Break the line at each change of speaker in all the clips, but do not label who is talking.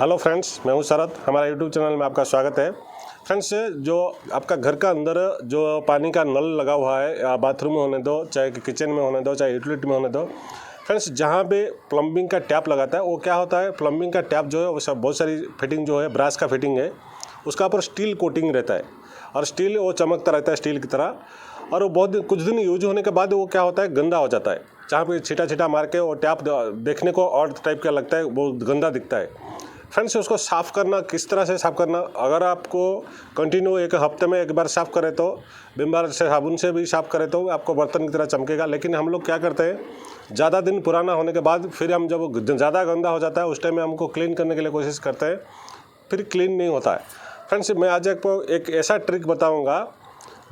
Hello friends, मैं हूं शरद। हमारा यूट्यूब चैनल में आपका स्वागत है। फ्रेंड्स, जो आपका घर का अंदर जो पानी का नल लगा हुआ है, या बाथरूम में होने दो, चाहे किचन में होने दो, चाहे यूटिलिटी में होने दो, फ्रेंड्स जहां पे प्लम्बिंग का टैप लगाता है वो क्या होता है, प्लम्बिंग का टैप जो है वो सब बहुत सारी फिटिंग जो है ब्रास का फिटिंग है, उसका ऊपर स्टील कोटिंग रहता है और स्टील वो चमकता रहता है स्टील की तरह। और वो कुछ दिन यूज होने के बाद वो क्या होता है, गंदा हो जाता है। जहाँ पे छिटा छिटा मार के वो टैप देखने को और टाइप का लगता है, वो गंदा दिखता है। फ्रेंड्स, उसको साफ़ करना किस तरह से साफ़ करना, अगर आपको कंटिन्यू एक हफ्ते में एक बार साफ़ करें तो विम बार से साबुन से भी साफ़ करें तो आपको बर्तन की तरह चमकेगा। लेकिन हम लोग क्या करते हैं, ज़्यादा दिन पुराना होने के बाद फिर हम जब ज़्यादा गंदा हो जाता है उस टाइम में हमको क्लीन करने के लिए कोशिश करते हैं, फिर क्लीन नहीं होता है। फ्रेंड्स, मैं आज आपको एक ऐसा ट्रिक बताऊँगा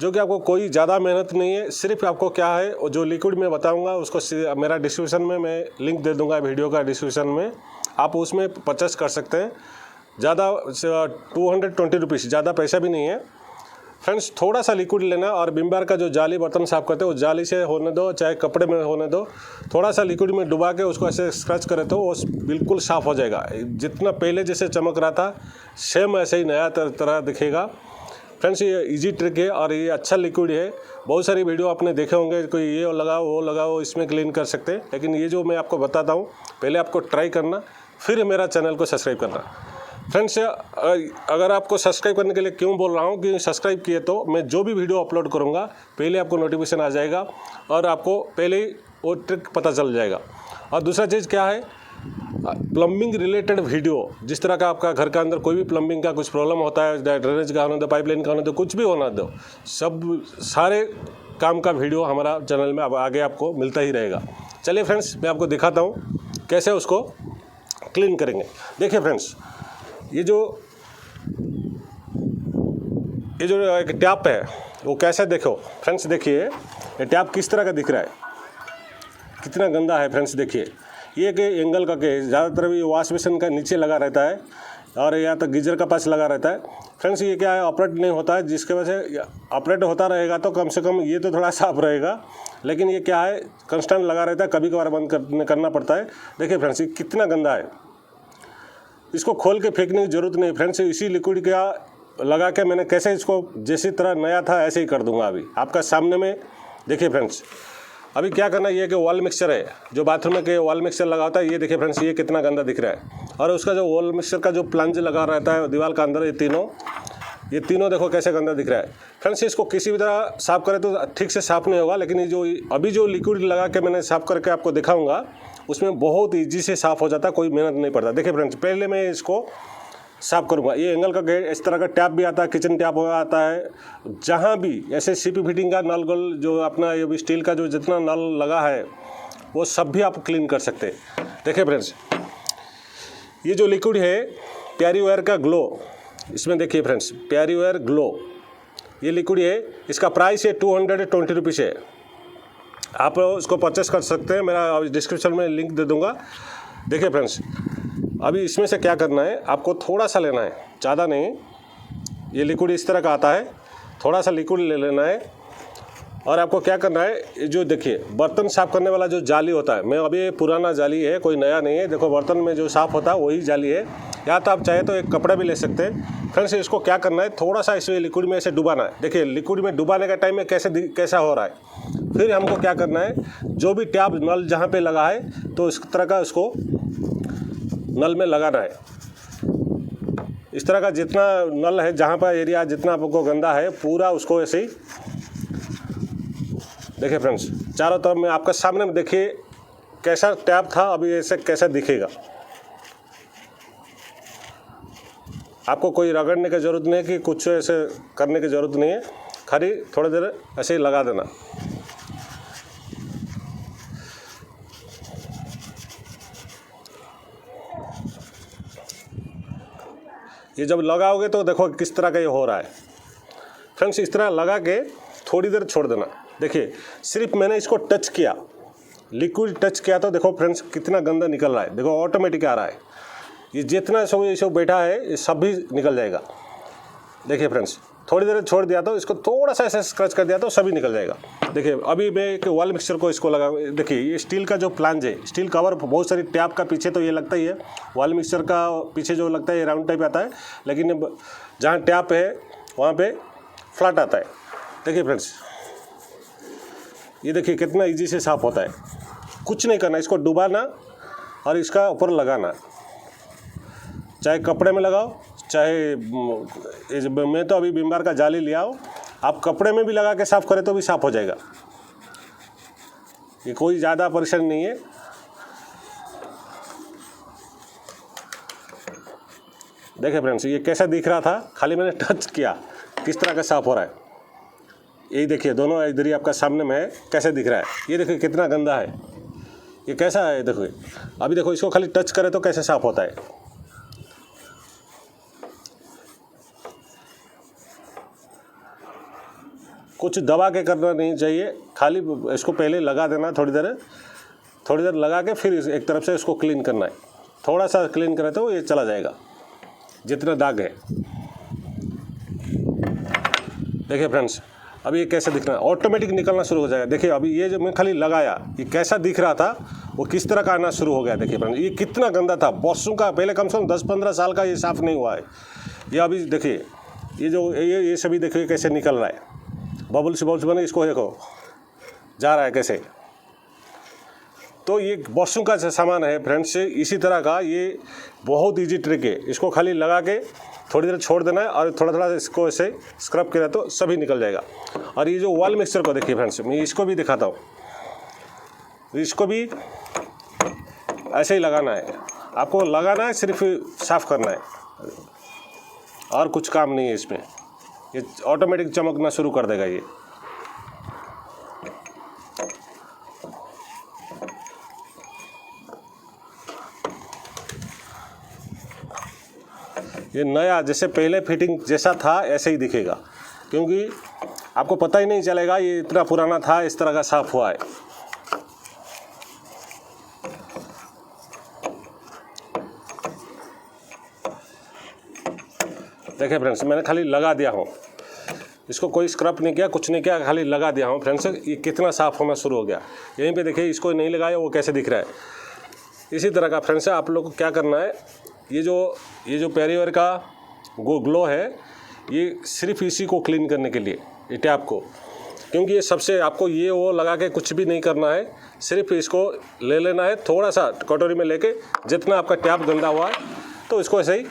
जो कि आपको कोई ज़्यादा मेहनत नहीं है। सिर्फ आपको क्या है, जो लिक्विड में बताऊंगा उसको मेरा डिस्क्रिप्शन में मैं लिंक दे दूंगा, वीडियो का डिस्क्रिप्शन में, आप उसमें परचेस कर सकते हैं। ज़्यादा 220 रुपीज़, ज़्यादा पैसा भी नहीं है। फ्रेंड्स, थोड़ा सा लिक्विड लेना और विम बार का जो जाली बर्तन साफ़ करते हैं वो जाली से होने दो, चाहे कपड़े में होने दो, थोड़ा सा लिक्विड में डुबा के उसको ऐसे स्क्रच करें तो वो बिल्कुल साफ़ हो जाएगा। जितना पहले जैसे चमक रहा था सेम ऐसे ही नया तरह दिखेगा। फ्रेंड्स, ये इजी ट्रिक है और ये अच्छा लिक्विड है। बहुत सारी वीडियो आपने देखे होंगे, कोई ये लगाओ वो लगाओ, इसमें क्लीन कर सकते हैं। लेकिन ये जो मैं आपको बताता हूँ, पहले आपको ट्राई करना, फिर मेरा चैनल को सब्सक्राइब करना। फ्रेंड्स, अगर आपको सब्सक्राइब करने के लिए क्यों बोल रहा हूँ कि सब्सक्राइब किए तो मैं जो भी वीडियो अपलोड करूँगा पहले आपको नोटिफिकेशन आ जाएगा और आपको पहले ही वो ट्रिक पता चल जाएगा। और दूसरा चीज़ क्या है, प्लम्बिंग रिलेटेड वीडियो, जिस तरह का आपका घर का अंदर कोई भी प्लम्बिंग का कुछ प्रॉब्लम होता है, ड्रेनेज का होने दो, पाइपलाइन का होने दो, कुछ भी होना दो, सब सारे काम का वीडियो हमारा चैनल में अब आगे आपको मिलता ही रहेगा। चलिए फ्रेंड्स, मैं आपको दिखाता हूँ कैसे उसको क्लीन करेंगे। देखिए फ्रेंड्स, ये जो एक टैप है वो कैसे, देखो फ्रेंड्स, देखिए ये टैप किस तरह का दिख रहा है, कितना गंदा है। फ्रेंड्स देखिए, ये कि एंगल का के ज़्यादातर भी वॉश बेसिन का नीचे लगा रहता है और या तो गीजर का पास लगा रहता है। फ्रेंड्स, ये क्या है, ऑपरेट नहीं होता है, जिसके वजह से ऑपरेट होता रहेगा तो कम से कम ये तो थोड़ा साफ रहेगा। लेकिन ये क्या है, कंस्टेंट लगा रहता है, कभी कभार बंद करना पड़ता है। देखिए फ्रेंड्स, ये कितना गंदा है, इसको खोल के फेंकने की ज़रूरत नहीं। फ्रेंड्स, इसी लिक्विड का लगा के मैंने कैसे इसको जैसी तरह नया था ऐसे ही कर दूंगा अभी आपका सामने में। देखिए फ्रेंड्स, अभी क्या करना है, ये कि वॉल मिक्सचर है, जो बाथरूम में के वॉल मिक्सचर लगा होता है, ये देखिए फ्रेंड्स, ये कितना गंदा दिख रहा है। और उसका जो वॉल मिक्सचर का जो प्लंज लगा रहता है दीवार का अंदर, ये तीनों देखो कैसे गंदा दिख रहा है। फ्रेंड्स, इसको किसी भी तरह साफ़ करें तो ठीक से साफ़ नहीं होगा, लेकिन ये जो अभी जो लिक्विड लगा के मैंने साफ़ करके आपको दिखाऊंगा उसमें बहुत ईजी से साफ़ हो जाता है, कोई मेहनत नहीं पड़ता। देखिए फ्रेंड्स, पहले मैं इसको साफ़ करूँगा। ये एंगल का गेट, इस तरह का टैप भी आता है, किचन टैप आता है, जहाँ भी ऐसे सीपी फिटिंग का नल गोल जो अपना ये भी स्टील का जो जितना नल लगा है वो सब भी आप क्लीन कर सकते हैं। देखिए फ्रेंड्स, ये जो लिक्विड है प्यारी वेयर का ग्लो, इसमें देखिए फ्रेंड्स, प्यारी वेयर ग्लो ये लिक्विड है, इसका प्राइस है 220 रुपीज़ है। आप उसको परचेस कर सकते हैं, मेरा डिस्क्रिप्शन में लिंक दे दूँगा। देखिए फ्रेंड्स, अभी इसमें से क्या करना है, आपको थोड़ा सा लेना है, ज़्यादा नहीं। ये लिक्विड इस तरह का आता है, थोड़ा सा लिक्विड ले लेना है और आपको क्या करना है, ये जो देखिए बर्तन साफ़ करने वाला जो जाली होता है, मैं अभी पुराना जाली है, कोई नया नहीं है। देखो बर्तन में जो साफ़ होता है वही जाली है, या तो आप चाहे तो एक कपड़ा भी ले सकते हैं। फ्रेंड्स, इसको क्या करना है, थोड़ा सा इसमें लिक्विड में ऐसे डुबाना है। देखिए लिक्विड में डुबाने का टाइम में कैसा हो रहा है। फिर हमको क्या करना है, जो भी टैप नल जहाँ पे लगा है तो इस तरह का उसको नल में लगाना है। इस तरह का जितना नल है, जहाँ पर एरिया जितना आपको गंदा है, पूरा उसको ऐसे ही देखिए फ्रेंड्स, चारों तरफ में आपका सामने में देखिए कैसा टैप था, अभी ऐसे कैसा दिखेगा। आपको कोई रगड़ने की ज़रूरत नहीं है कि कुछ ऐसे करने की ज़रूरत नहीं है, खाली थोड़ी देर ऐसे ही लगा देना। ये जब लगाओगे तो देखो किस तरह का ये हो रहा है। फ्रेंड्स, इस तरह लगा के थोड़ी देर छोड़ देना। देखिए सिर्फ मैंने इसको टच किया, लिक्विड टच किया तो देखो फ्रेंड्स कितना गंदा निकल रहा है। देखो ऑटोमेटिक आ रहा है, ये जितना सब बैठा है ये सब भी निकल जाएगा। देखिए फ्रेंड्स, थोड़ी देर छोड़ दिया तो इसको थोड़ा सा ऐसे स्क्रच कर दिया तो सभी निकल जाएगा। देखिए अभी मैं एक वॉल मिक्सचर को इसको लगा, देखिए ये स्टील का जो प्लांज है, स्टील कवर बहुत सारी टैप का पीछे तो ये लगता ही है, वॉल मिक्सचर का पीछे जो लगता है ये राउंड टाइप आता है, लेकिन जहाँ टैप है वहाँ पे फ्लैट आता है। देखिए फ्रेंड्स, ये देखिए कितना ईजी से साफ़ होता है। कुछ नहीं करना, इसको डुबाना और इसका ऊपर लगाना, चाहे कपड़े में लगाओ, चाहे मैं तो अभी विम बार का जाली लिया हो, आप कपड़े में भी लगा के साफ़ करें तो भी साफ़ हो जाएगा। ये कोई ज़्यादा परेशानी नहीं है। देखिए फ्रेंड्स, ये कैसा दिख रहा था, खाली मैंने टच किया, किस तरह का साफ़ हो रहा है। यही देखिए दोनों इधर ही आपका सामने में है, कैसे दिख रहा है। ये देखिए कितना गंदा है, ये कैसा है। देखो अभी देखो, इसको खाली टच करें तो कैसे साफ़ होता है। कुछ दबा के करना नहीं चाहिए, खाली इसको पहले लगा देना, थोड़ी देर लगा के फिर एक तरफ से इसको क्लीन करना है। थोड़ा सा क्लीन करें तो ये चला जाएगा जितना दाग है। देखिए फ्रेंड्स, अभी ये कैसे दिख रहा है, ऑटोमेटिक निकलना शुरू हो जाएगा। देखिए अभी ये जो मैं खाली लगाया, ये कैसा दिख रहा था वो किस तरह का आना शुरू हो गया। देखिए फ्रेंड्स, ये कितना गंदा था, बरसों का, पहले कम से कम 10-15 साल का ये साफ़ नहीं हुआ है। ये अभी देखिए, ये जो ये सभी देखिए कैसे निकल रहा है, बबल्स बने, इसको देखो जा रहा है कैसे। तो ये बरसों का सामान है फ्रेंड्स। इसी तरह का ये बहुत इजी ट्रिक है, इसको खाली लगा के थोड़ी देर छोड़ देना है और थोड़ा इसको ऐसे स्क्रब किया तो सभी निकल जाएगा। और ये जो वॉल मिक्सचर को देखिए फ्रेंड्स, मैं इसको भी दिखाता हूँ। इसको भी ऐसे ही लगाना है, आपको लगाना है, सिर्फ साफ़ करना है और कुछ काम नहीं है इसमें। ये ऑटोमेटिक चमकना शुरू कर देगा। ये नया जैसे पहले फिटिंग जैसा था ऐसे ही दिखेगा, क्योंकि आपको पता ही नहीं चलेगा ये इतना पुराना था, इस तरह का साफ़ हुआ है। देखिए फ्रेंड्स, मैंने खाली लगा दिया हूँ, इसको कोई स्क्रब नहीं किया, कुछ नहीं किया, खाली लगा दिया हूँ फ्रेंड्स। ये कितना साफ़ होना शुरू हो गया। यहीं पे देखिए, इसको नहीं लगाया वो कैसे दिख रहा है। इसी तरह का फ्रेंड्स आप लोग को क्या करना है, ये जो पेरीवेयर का ग्लो है, ये सिर्फ इसी को क्लीन करने के लिए, ये टैप को, क्योंकि ये सबसे आपको ये वो लगा के कुछ भी नहीं करना है, सिर्फ इसको ले लेना है, थोड़ा सा कटोरी में लेके, जितना आपका टैप गंदा हुआ है तो इसको ऐसे ही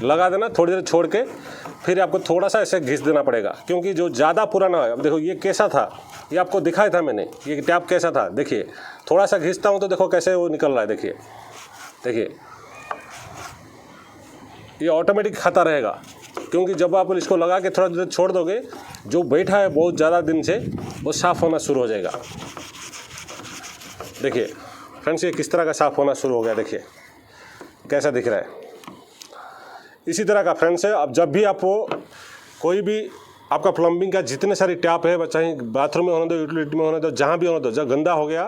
लगा देना, थोड़ी देर छोड़ के फिर आपको थोड़ा सा ऐसे घिस देना पड़ेगा, क्योंकि जो ज़्यादा पुराना है। अब देखो ये कैसा था, ये आपको दिखाया था मैंने, ये टैप कैसा था। देखिए थोड़ा सा घिसता हूँ तो देखो कैसे वो निकल रहा है। देखिए ये ऑटोमेटिक खाता रहेगा, क्योंकि जब आप इसको लगा के थोड़ा देर छोड़ दोगे, जो बैठा है बहुत ज़्यादा दिन से वो साफ़ होना शुरू हो जाएगा। देखिए फ्रेंड्स, ये किस तरह का साफ़ होना शुरू हो गया, देखिए कैसा दिख रहा है। इसी तरह का फ्रेंड्स है, अब जब भी आपको कोई भी आपका प्लम्बिंग का जितने सारी टैप है, चाहे बाथरूम में होने दो, यूटिलिटी में होने दो, जहाँ भी होने दो, जब गंदा हो गया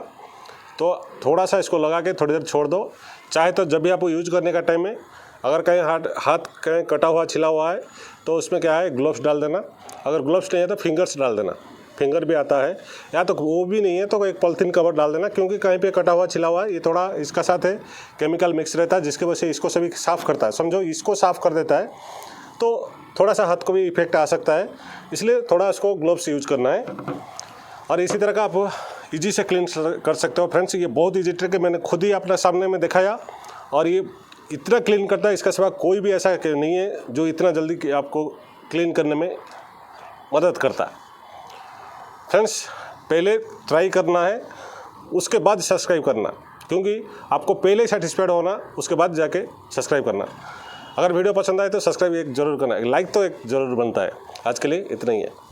तो थोड़ा सा इसको लगा के थोड़ी देर छोड़ दो। चाहे तो जब भी आपको यूज करने का टाइम में अगर कहीं हाथ कहीं कटा हुआ छिला हुआ है तो उसमें क्या है, ग्लव्स डाल देना। अगर ग्लव्स नहीं है तो फिंगर्स डाल देना, फिंगर भी आता है, या तो वो भी नहीं है तो एक पॉलिथीन कवर डाल देना, क्योंकि कहीं पे कटा हुआ छिला हुआ है, ये थोड़ा इसका साथ है केमिकल मिक्स रहता है, जिसकी वजह से इसको सभी साफ़ करता है। समझो इसको साफ़ कर देता है तो थोड़ा सा हाथ को भी इफेक्ट आ सकता है, इसलिए थोड़ा इसको ग्लव्स यूज करना है। और इसी तरह का आप ईजी से क्लीन कर सकते हो फ्रेंड्स। ये बहुत ईजी ट्रिक है, मैंने खुद ही अपने सामने में दिखाया, और ये इतना क्लीन करता है, इसका सिवा कोई भी ऐसा नहीं है जो इतना जल्दी आपको क्लीन करने में मदद करता है। फ्रेंड्स पहले ट्राई करना है, उसके बाद सब्सक्राइब करना, क्योंकि आपको पहले सेटिस्फाइड होना, उसके बाद जाके सब्सक्राइब करना। अगर वीडियो पसंद आए तो सब्सक्राइब एक ज़रूर करना, लाइक तो एक ज़रूर बनता है। आज के लिए इतना ही है।